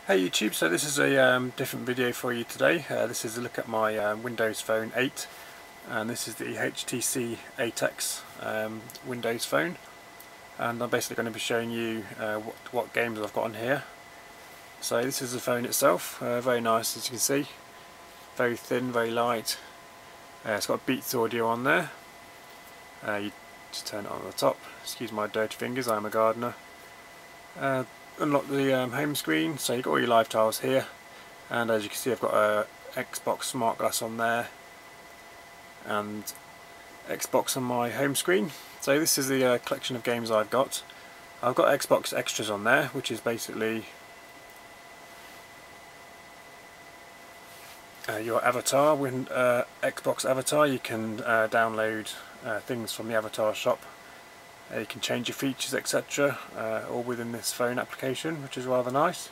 Hey YouTube, so this is a different video for you today. This is a look at my Windows Phone 8, and this is the HTC 8X Windows Phone, and I'm basically going to be showing you what games I've got on here. So this is the phone itself, very nice as you can see, very thin, very light. It's got Beats audio on there. You just turn it on the top. Excuse my dirty fingers, I'm a gardener. Unlock the home screen, so you've got all your live tiles here, and as you can see I've got a Xbox Smart Glass on there and Xbox on my home screen. So this is the collection of games I've got. I've got Xbox Extras on there, which is basically your avatar. With Xbox Avatar you can download things from the Avatar shop. You can change your features, etc. All within this phone application, which is rather nice.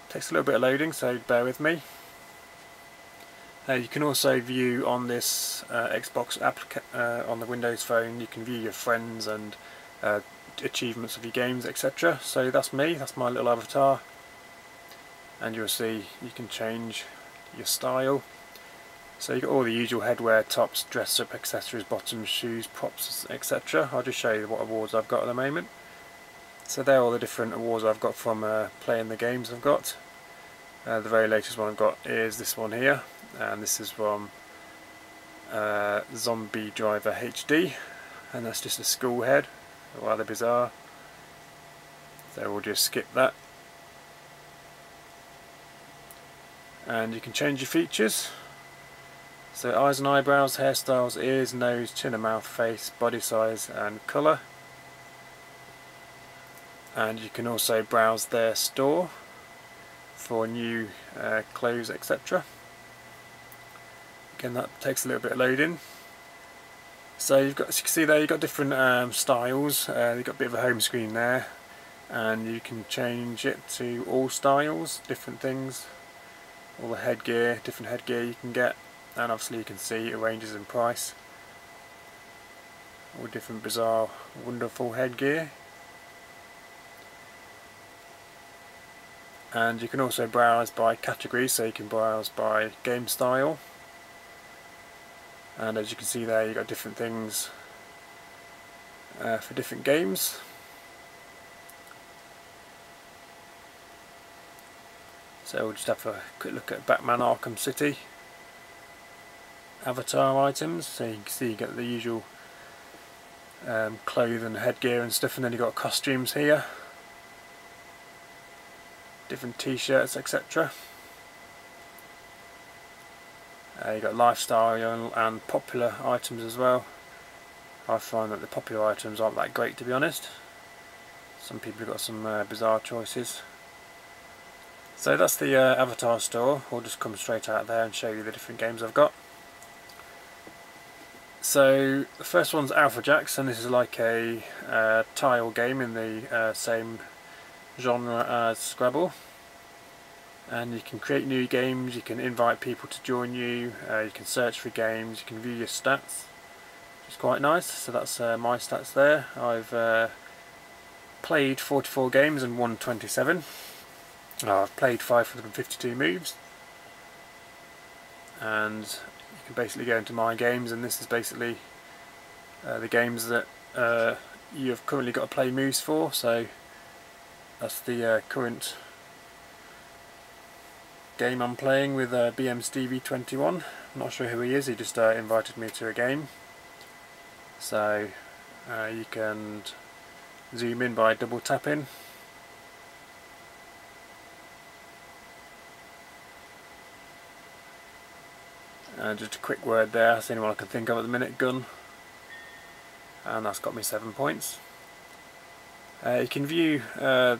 Takes a little bit of loading, so bear with me. You can also view on this Xbox on the Windows Phone, you can view your friends and achievements of your games, etc. So that's me, that's my little avatar. And you'll see you can change your style. So you've got all the usual headwear, tops, dress-up accessories, bottoms, shoes, props, etc. I'll just show you what awards I've got at the moment. So they're all the different awards I've got from playing the games I've got. The very latest one I've got is this one here, and this is from Zombie Driver HD, and that's just a school head, rather bizarre. So we'll just skip that. And you can change your features. So eyes and eyebrows, hairstyles, ears, nose, chin and mouth, face, body size and colour. And you can also browse their store for new clothes, etc. Again, that takes a little bit of loading. So you've got, as you can see there, you've got different styles. You've got a bit of a home screen there, and you can change it to all styles, different things, all the headgear, different headgear you can get. And obviously you can see it ranges in price. All different bizarre, wonderful headgear. And you can also browse by category, so you can browse by game style. And as you can see there, you've got different things for different games. So we'll just have a quick look at Batman Arkham City. Avatar items, so you can see you get the usual clothes and headgear and stuff, and then you've got costumes here, different t-shirts, etc. You've got lifestyle and popular items as well. I find that the popular items aren't that great, to be honest. Some people have got some bizarre choices. So that's the Avatar store. We'll just come straight out there and show you the different games I've got. So the first one's Alpha Jacks, and this is like a tile game in the same genre as Scrabble. And you can create new games, you can invite people to join you, you can search for games, you can view your stats, which is quite nice. So that's my stats there. I've played 44 games and won 27. I've played 552 moves. And you can basically go into my games, and this is basically the games that you've currently got to play moves for. So that's the current game I'm playing with BMStevie21. I'm not sure who he is, he just invited me to a game. So you can zoom in by double tapping. Just a quick word there, that's the only one I can think of at the minute, gun. And that's got me 7 points. You can view the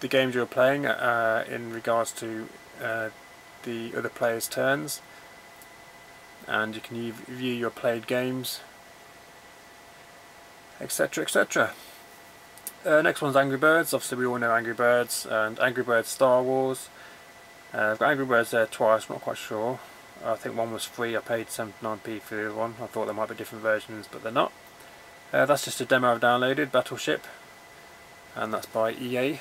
games you're playing in regards to the other players' turns. And you can view your played games, etc, etc. Next one's Angry Birds. Obviously we all know Angry Birds, and Angry Birds Star Wars. I've got Angry Birds there twice, I'm not quite sure. I think one was free, I paid 79p for the other one. I thought there might be different versions, but they're not. That's just a demo I've downloaded, Battleship, and that's by EA.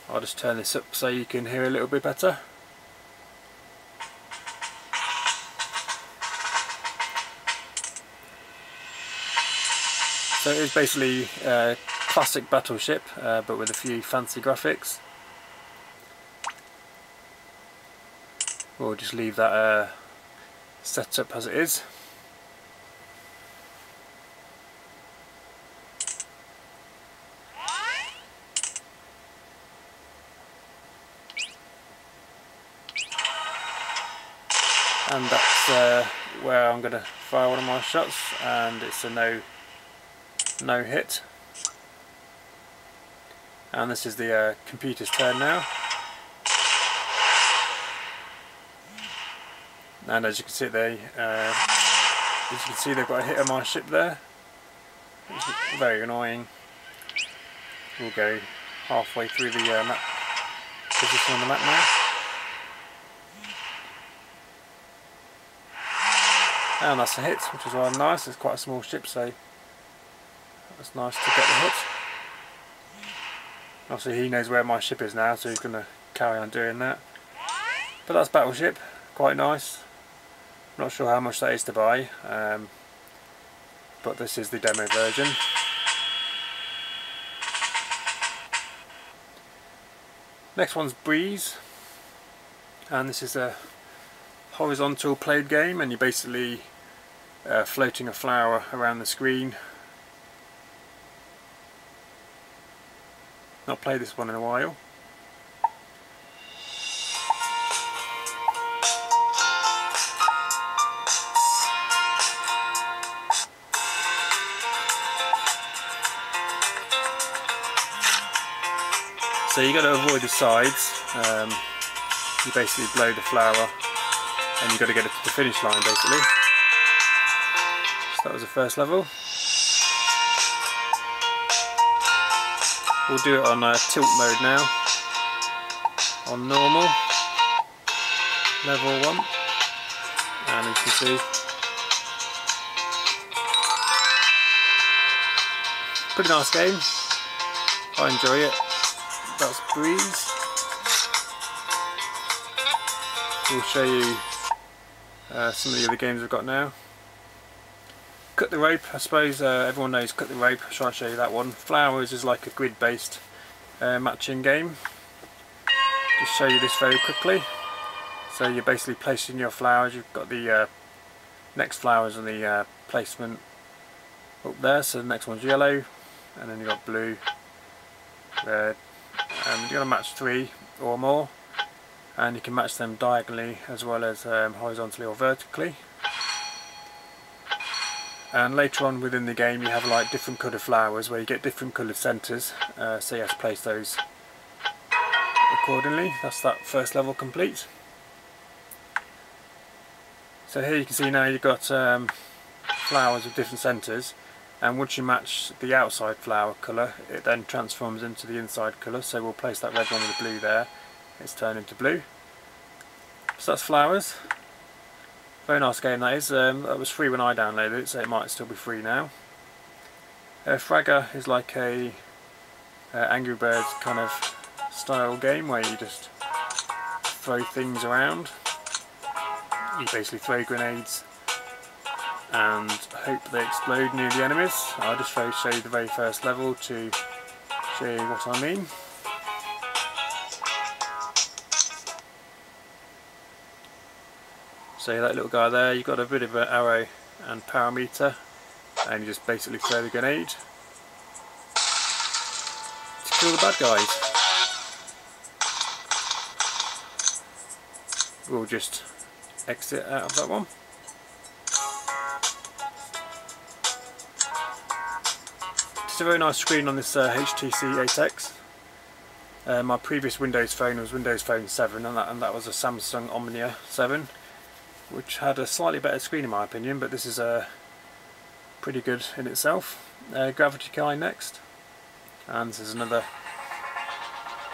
I'll just turn this up so you can hear a little bit better. So it is basically a classic battleship, but with a few fancy graphics. We'll just leave that set up as it is. And that's where I'm going to fire one of my shots, and it's a no hit. And this is the computer's turn now. And as you can see, they've got a hit on my ship there. It's very annoying. We'll go halfway through the map position on the map now. And that's a hit, which is rather nice. It's quite a small ship, so it's nice to get the hit. Obviously he knows where my ship is now, so he's going to carry on doing that. But that's Battleship, quite nice. Not sure how much that is to buy, but this is the demo version. Next one's Breeze, and this is a horizontal played game, and you're basically floating a flower around the screen. Not played this one in a while. So you got to avoid the sides. You basically blow the flower and you've got to get it to the finish line basically. So that was the first level. We'll do it on tilt mode now. On normal. Level 1. And you can see. Pretty nice game. I enjoy it. That's Breeze. We'll show you some of the other games I've got now. Cut the Rope, I suppose everyone knows Cut the Rope. I'll try and show you that one. Flowers is like a grid based matching game. Just show you this very quickly. So you're basically placing your flowers. You've got the next flowers on the placement up there. So the next one's yellow, and then you've got blue, red, and you're going to match 3 or more, and you can match them diagonally as well as horizontally or vertically. And later on within the game you have like different coloured flowers where you get different coloured centres, so you have to place those accordingly. That's that first level complete. So here you can see now you've got flowers with different centres, and once you match the outside flower colour it then transforms into the inside colour. So we'll place that red one with the blue there, it's turned into blue. So that's Flowers. Very nice game that is. That was free when I downloaded it, so it might still be free now. Fragger is like a Angry Birds kind of style game where you just throw things around. You basically throw grenades and hope they explode near the enemies. I'll just show you the very first level to show you what I mean. So that little guy there, you've got a bit of an arrow and parameter, and you just basically throw the grenade to kill the bad guys. We'll just exit out of that one. It's a very nice screen on this HTC 8X. My previous Windows phone was Windows Phone 7, and that was a Samsung Omnia 7, which had a slightly better screen in my opinion, but this is pretty good in itself. Gravity Kai next, and this is another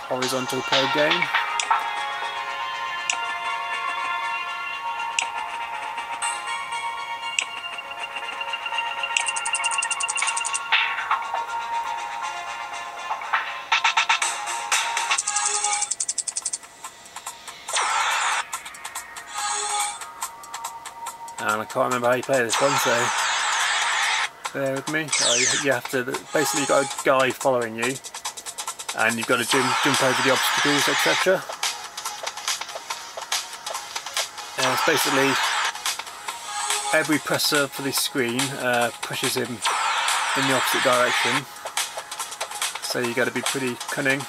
horizontal play game. I can't remember how you play this one, so bear with me. You have to, basically you've got a guy following you and you've got to jump over the obstacles, etc. It's basically every presser for this screen pushes him in the opposite direction, so you got to be pretty cunning.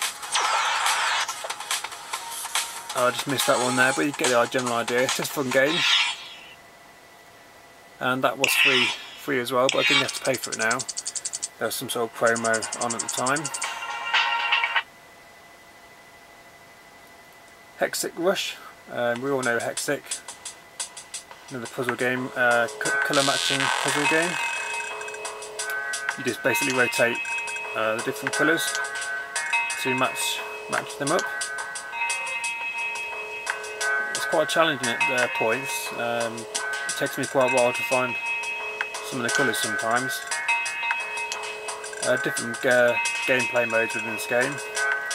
I just missed that one there, but you get the general idea. It's just a fun game, and that was free as well, but I think you have to pay for it now. There was some sort of promo on at the time. Hexic Rush, we all know Hexic, another puzzle game, colour matching puzzle game. You just basically rotate the different colours to match them up. It's quite challenging at points. It takes me quite a while to find some of the colours sometimes. Different gameplay modes within this game,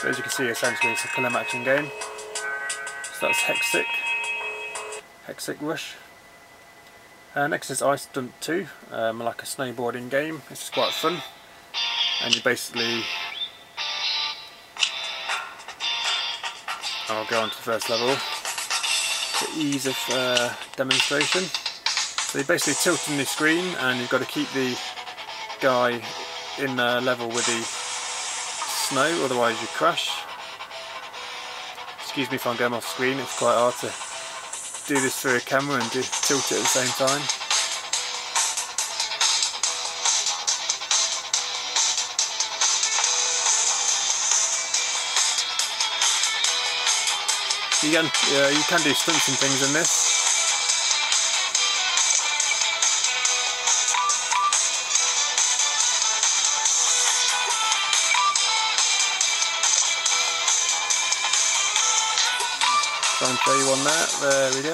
but as you can see, essentially it's a colour matching game. So that's Hexic Rush. Next is Ice Stunt 2, like a snowboarding game. This is quite fun, and you basically, I'll go on to the first level for ease of demonstration. So you're basically tilting the screen and you've got to keep the guy in level with the snow, otherwise you crash. Excuse me if I'm going off screen, it's quite hard to do this through a camera and tilt it at the same time. You can do stunts and things in this. Try and show you one there. There we go.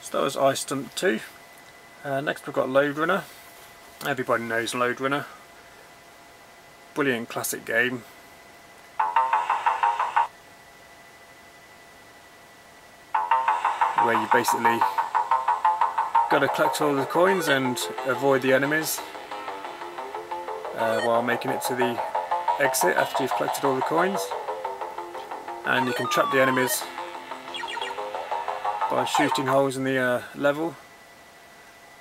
So that was Ice Stunt 2. Next we've got Loadrunner. Everybody knows Loadrunner. Brilliant classic game. Where you basically got to collect all the coins and avoid the enemies while making it to the exit after you've collected all the coins. And you can trap the enemies by shooting holes in the level.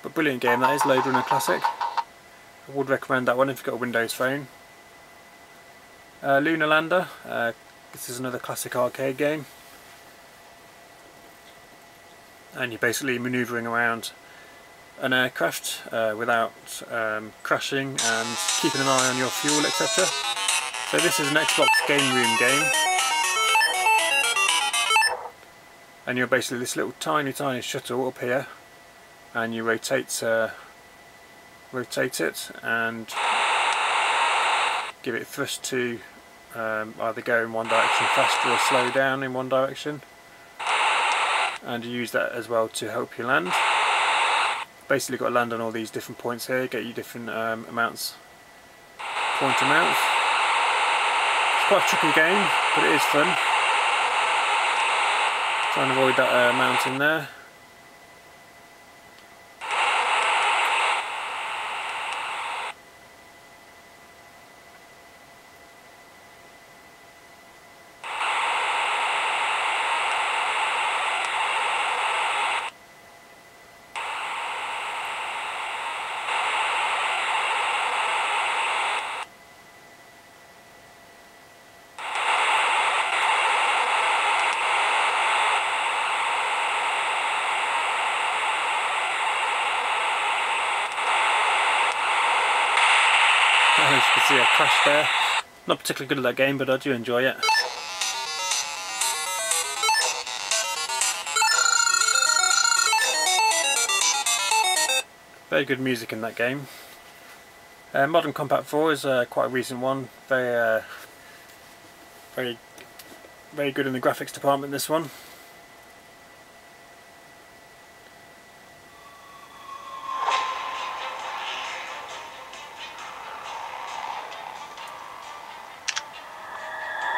But brilliant game that is, Loadrunner Classic. I would recommend that one if you've got a Windows phone. Lunar Lander, this is another classic arcade game. And you're basically manoeuvring around an aircraft without crashing and keeping an eye on your fuel, etc. So this is an Xbox Game Room game. And you're basically this little tiny shuttle up here, and you rotate it and give it thrust to either go in one direction faster or slow down in one direction, and you use that as well to help you land. Basically got to land on all these different points here, get you different point amounts. It's quite a tricky game, but it is fun. Try and avoid that mountain there. As you can see, I crashed there. Not particularly good at that game, but I do enjoy it. Very good music in that game. Modern Combat 4 is quite a recent one. Very Very, very good in the graphics department, this one.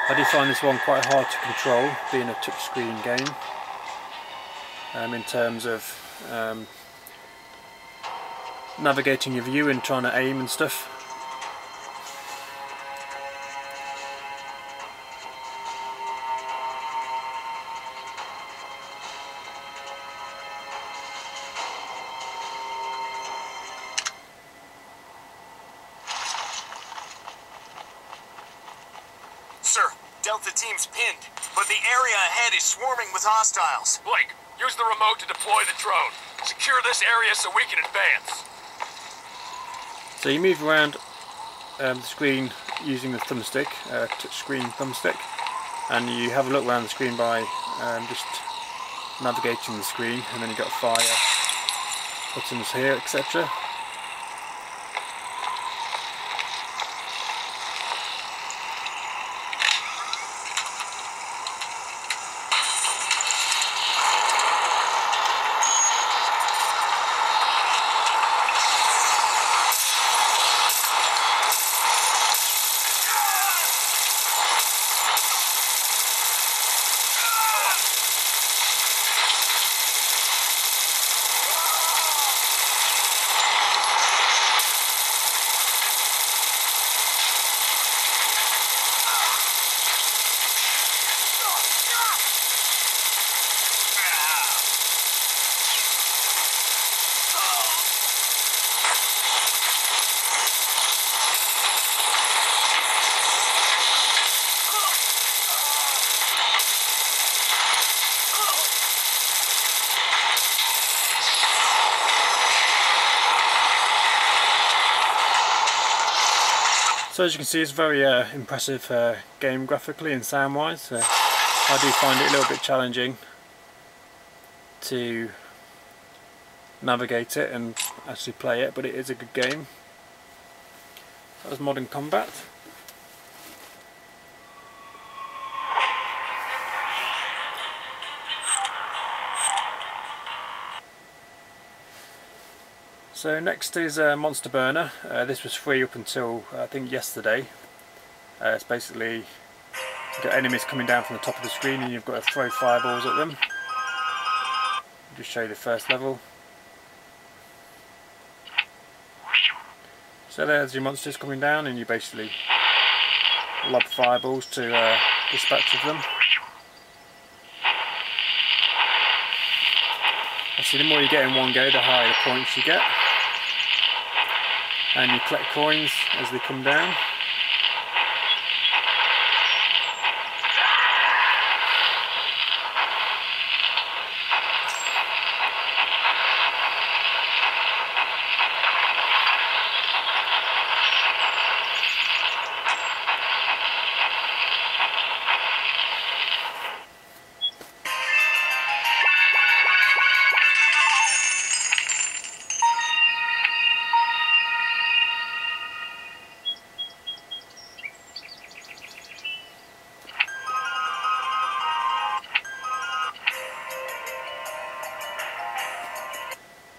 I do find this one quite hard to control, being a touchscreen game, in terms of navigating your view and trying to aim and stuff. Sir, Delta team's pinned, but the area ahead is swarming with hostiles. Blake, use the remote to deploy the drone. Secure this area so we can advance. So you move around the screen using the thumbstick, touchscreen thumbstick, and you have a look around the screen by just navigating the screen, and then you've got fire buttons here, etc. So as you can see, it's a very impressive game graphically and sound wise. I do find it a little bit challenging to navigate it and actually play it, but it is a good game. That was Modern Combat. So next is Monster Burner. This was free up until I think yesterday. It's basically you've got enemies coming down from the top of the screen and you've got to throw fireballs at them. I'll just show you the first level. So there's your monsters coming down and you basically lob fireballs to dispatch of them. Actually, the more you get in one go, the higher the points you get. And you collect coins as they come down.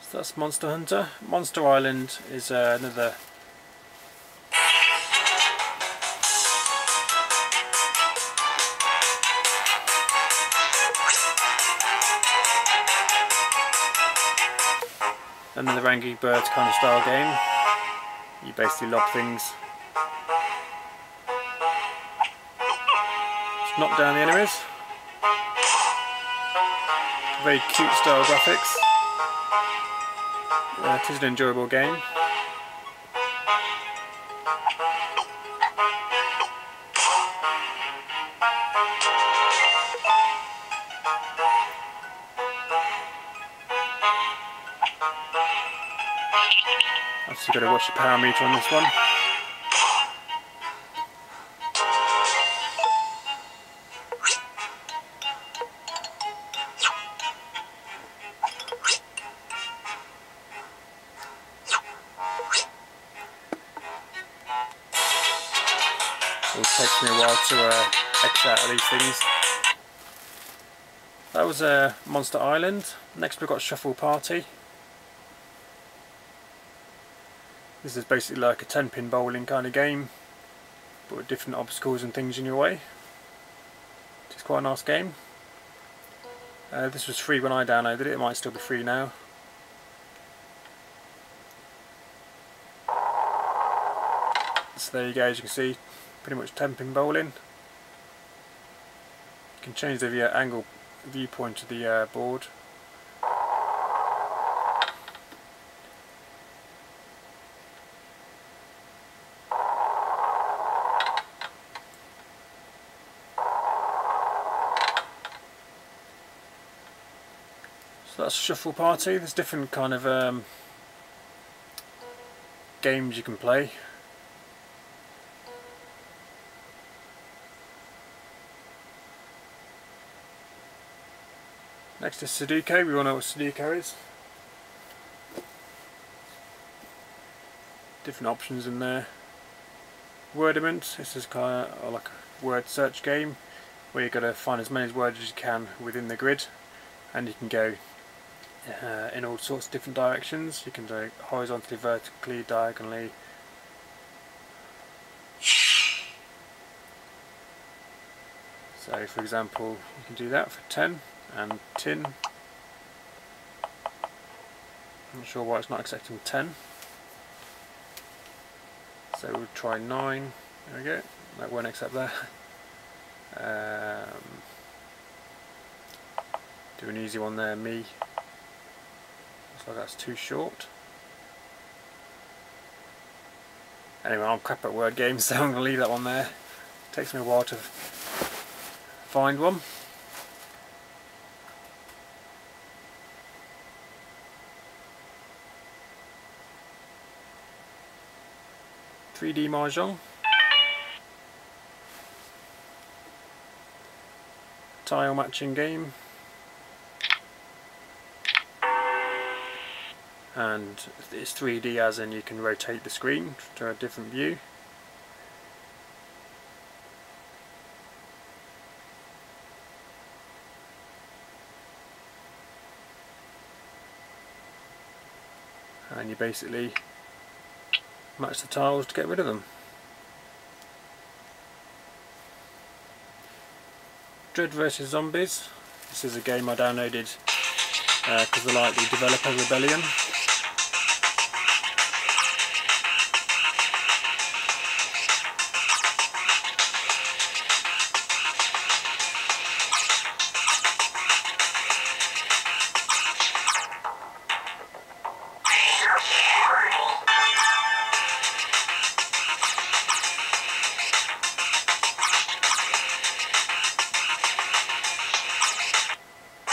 So that's Monster Hunter. Monster Island is another Angry Birds kind of style game. You basically lob things, just knock down the enemies. Very cute style graphics. It is an enjoyable game. I've got to watch the power meter on this one. It takes me a while to X out of these things. That was Monster Island. Next we've got Shuffle Party. This is basically like a 10-pin bowling kind of game, but with different obstacles and things in your way. It's quite a nice game. This was free when I downloaded it. It might still be free now. So there you go, as you can see, pretty much 10-pin bowling. You can change the angle viewpoint of the board. So that's Shuffle Party. There's different kind of games you can play. Next is Sudoku. We all know what Sudoku is. Different options in there. Wordament. This is kind of like a word search game where you've got to find as many words as you can within the grid, and you can go in all sorts of different directions. You can go horizontally, vertically, diagonally. So for example, you can do that for 10 and tin. I'm not sure why it's not accepting 10. So we'll try 9. There we go. That won't accept that. Do an easy one there, me. Looks like that's too short. Anyway, I'm crap at word games, so I'm going to leave that one there. It takes me a while to find one. .3D Mahjong. Tile matching game. And it's 3D as in you can rotate the screen to a different view. And you basically match the tiles to get rid of them. Dread vs Zombies. This is a game I downloaded because I like the developer Rebellion.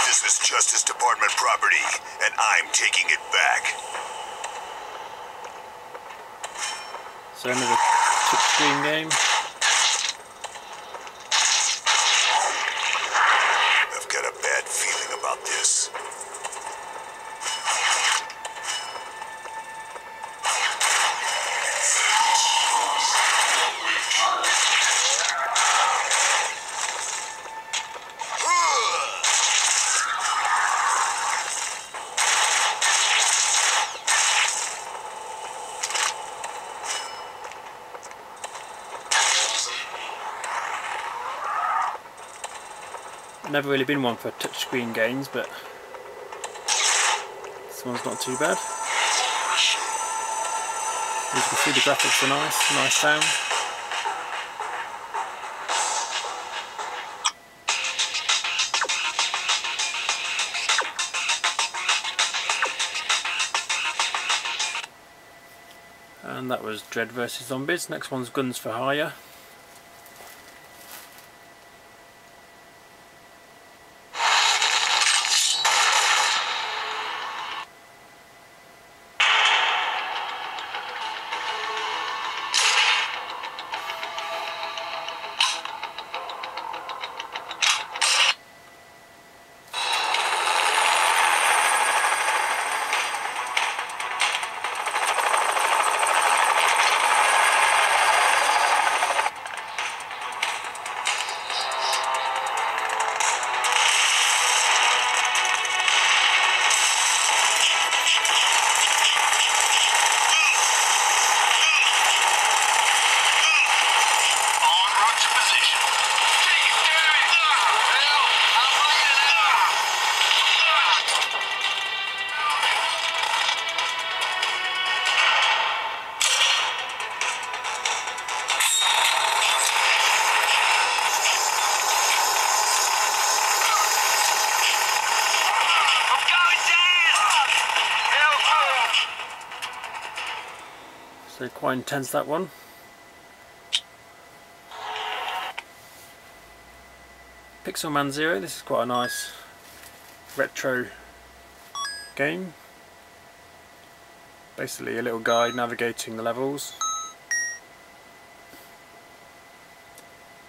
This is Justice Department property, and I'm taking it back. So another touchscreen game. I've got a bad feeling about this. I've never really been one for touchscreen games, but this one's not too bad. As you can see, the graphics are nice sound. And that was Dread vs Zombies. Next one's Guns for Hire. So quite intense, that one. Pixelman Zero, this is quite a nice retro game. Basically a little guide navigating the levels.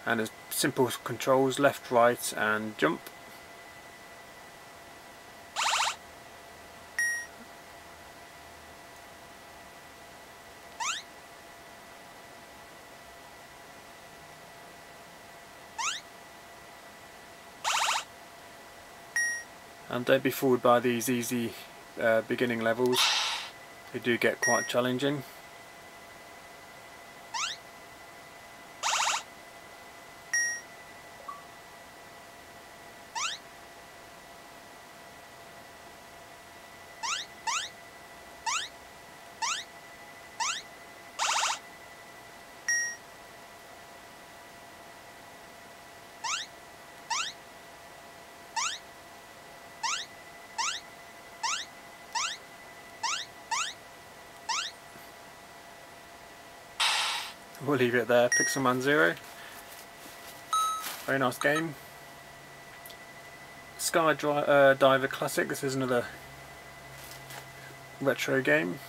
And there's simple controls, left, right and jump. And don't be fooled by these easy beginning levels, they do get quite challenging. We'll leave it there. Pixelman Zero. Very nice game. Skydiver Classic. This is another retro game.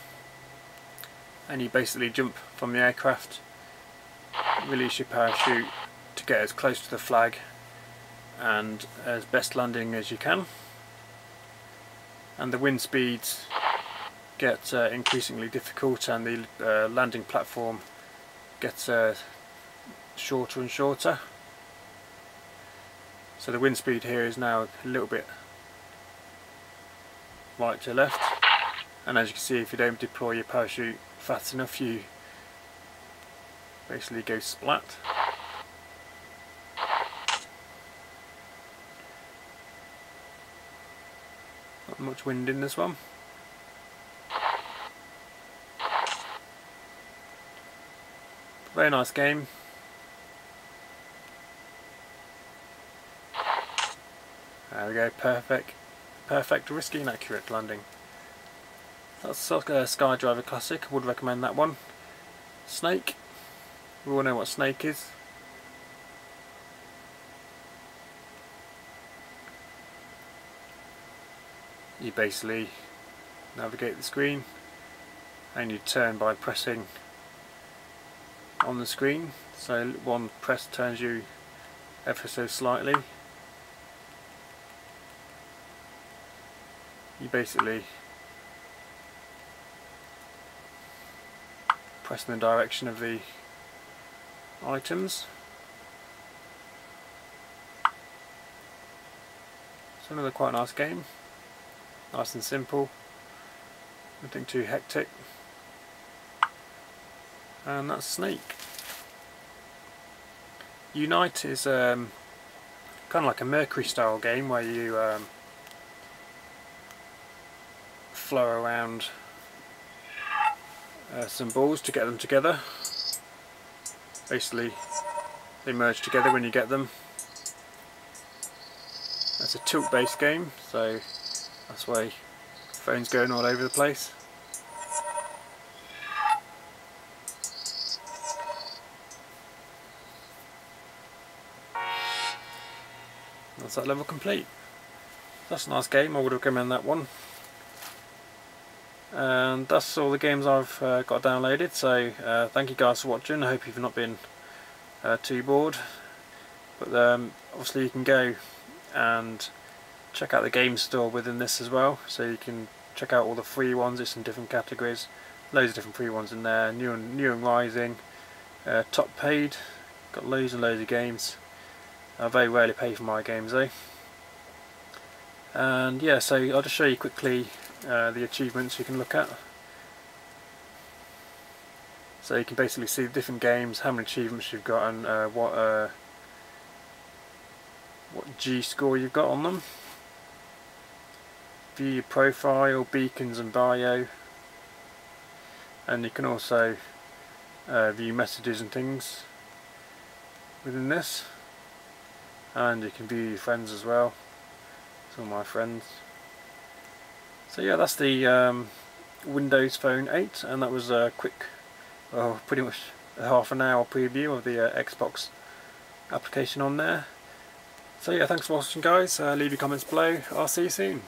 And you basically jump from the aircraft, release your parachute to get as close to the flag and as best landing as you can. And the wind speeds get increasingly difficult, and the landing platform gets shorter and shorter. So the wind speed here is now a little bit right to left, and as you can see, if you don't deploy your parachute fast enough, you basically go splat. Not much wind in this one. Very nice game. There we go, perfect, risky and accurate landing. That's Skydiver Classic, I would recommend that one. Snake, we all know what Snake is. You basically navigate the screen and you turn by pressing on the screen, so one press turns you ever so slightly. You basically press in the direction of the items. So another quite nice game, nice and simple, nothing too hectic. And that's Snake. Unite is kind of like a Mercury style game where you flow around some balls to get them together. Basically they merge together when you get them. That's a tilt based game, so that's why the phone's going all over the place. That's that level complete. That's a nice game, I would recommend that one. And that's all the games I've got downloaded, so thank you guys for watching. I hope you've not been too bored. But obviously you can go and check out the game store within this as well, so you can check out all the free ones. It's in different categories, loads of different free ones in there. New and Rising, top paid, got loads and loads of games. I very rarely pay for my games though. And yeah, so I'll just show you quickly the achievements you can look at. So you can basically see the different games, how many achievements you've got, and what G score you've got on them. View your profile, beacons and bio, and you can also view messages and things within this. And you can view your friends as well. Some of my friends. So yeah, that's the Windows Phone 8, and that was a quick well, pretty much a half an hour preview of the Xbox application on there. So yeah, thanks for watching guys, leave your comments below, I'll see you soon.